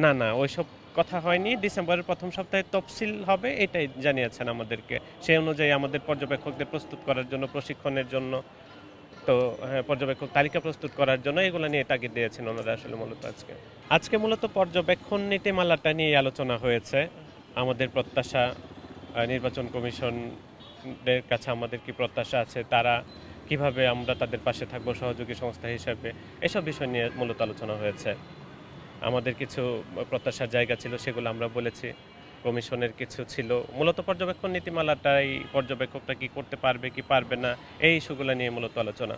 না, না ওইসব কথা হয়নি। ডিসেম্বরের ১ম সপ্তাহে তফসিল হবে এটাই জানিয়েছেন আমাদেরকে। সেই অনুযায়ী আমাদের পর্যবেক্ষকদের প্রস্তুত করার জন্য, প্রশিক্ষণের জন্য তো হ্যাঁ, পর্যবেক্ষক তালিকা প্রস্তুত করার জন্য এগুলা নিয়ে তাগিদ দিয়েছেন ওনারা আসলে মূলত আজকে। আজকে মূলত পর্যবেক্ষণ নীতিমালাটা নিয়ে আলোচনা হয়েছে। আমাদের প্রত্যাশা নির্বাচন কমিশনের কাছে আমাদের কি প্রত্যাশা আছে, তারা কিভাবে আমরা তাদের পাশে থাকবো সহযোগী সংস্থা হিসেবে, এসব বিষয় নিয়ে মূলত আলোচনা হয়েছে। আমাদের কিছু প্রত্যাশার জায়গা ছিল সেগুলো আমরা বলেছি। কমিশনের কিছু ছিল। মূলত পর্যবেক্ষণ নীতিমালাটাই পর্যবেক্ষকটা কি করতে পারবে কি পারবে না এই ইস্যুগুলো নিয়ে মূলত আলোচনা।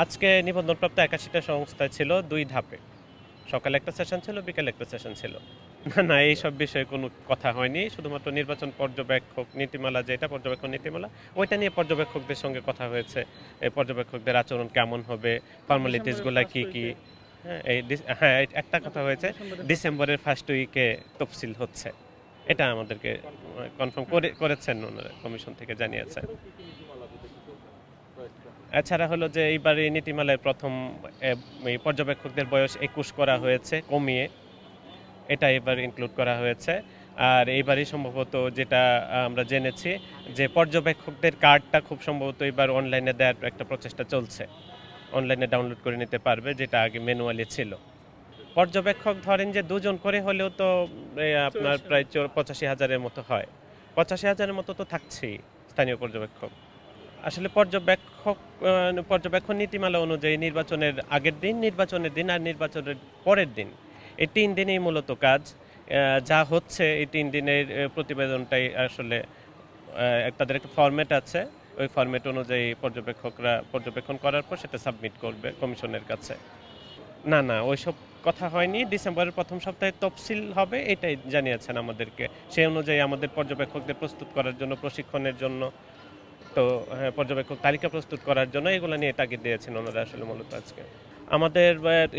আজকে নিবন্ধনপ্রাপ্ত ৮১টা সংস্থায় ছিল ২ ধাপে। সকালে একটা সেশন ছিল, বিকেলে একটা সেশন ছিল। না, না এইসব বিষয়ে কোনো কথা হয়নি। শুধুমাত্র নির্বাচন পর্যবেক্ষক নীতিমালা যেটা পর্যবেক্ষণ নীতিমালা, ওইটা নিয়ে পর্যবেক্ষকদের সঙ্গে কথা হয়েছে। এই পর্যবেক্ষকদের আচরণ কেমন হবে, ফর্মালিটিস গুলা কি কি। হ্যাঁ, একটা কথা হয়েছে, ডিসেম্বরের ফার্স্ট উইকে তফসিল হচ্ছে। এটা আমাদেরকে কনফার্ম করেছেন ওনারা, কমিশন থেকে জানিয়েছে। এছাড়া হলো যে এইবার এই নীতিমালায় প্রথম এই পর্যবেক্ষকদের বয়স ২১ করা হয়েছে কমিয়ে, এটা এবার ইনক্লুড করা হয়েছে। আর এইবারই সম্ভবত যেটা আমরা জেনেছি যে পর্যবেক্ষকদের কার্ডটা খুব সম্ভবত এবার অনলাইনে দেওয়ার একটা প্রচেষ্টা চলছে। অনলাইনে ডাউনলোড করে নিতে পারবে, যেটা আগে ম্যানুয়ালি ছিল। পর্যবেক্ষক ধরেন যে ২ জন করে হলেও তো আপনার প্রায় ৮৫,০০০-এর মতো হয়। ৮৫,০০০-এর মতো তো থাকছেই স্থানীয় পর্যবেক্ষক। আসলে পর্যবেক্ষণ নীতিমালা অনুযায়ী নির্বাচনের আগের দিন, নির্বাচনের দিন আর নির্বাচনের পরের দিন, এই ৩ দিনেই মূলত কাজ। যা হচ্ছে এই ৩ দিনের প্রতিবেদনটাই আসলে তাদের একটা ফরম্যাট আছে। ওই ফরম্যাট অনুযায়ী পর্যবেক্ষকরা পর্যবেক্ষণ করার পর সেটা সাবমিট করবে কমিশনের কাছে। না, না ওইসব কথা হয়নি। ডিসেম্বরের ১ম সপ্তাহে তফসিল হবে এটাই জানিয়েছেন আমাদেরকে। সেই অনুযায়ী আমাদের পর্যবেক্ষকদের প্রস্তুত করার জন্য, প্রশিক্ষণের জন্য তো হ্যাঁ, পর্যবেক্ষক তালিকা প্রস্তুত করার জন্য এগুলো নিয়ে তাগিদ দিয়েছেন ওনারা আসলে মূলত আজকে। আমাদের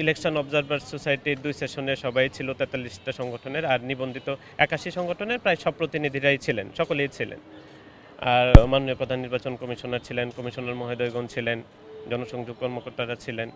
ইলেকশন অবজারভার সোসাইটির ২ সেশনে সবাই ছিল ৪৩টা সংগঠনের, আর নিবন্ধিত ৮১ সংগঠনের প্রায় সব প্রতিনিধিরাই ছিলেন, সকলেই ছিলেন। আর মাননীয় প্রধান নির্বাচন কমিশনার ছিলেন, কমিশনার মহোদয়গণ ছিলেন, জনসংযোগ কর্মকর্তারা ছিলেন।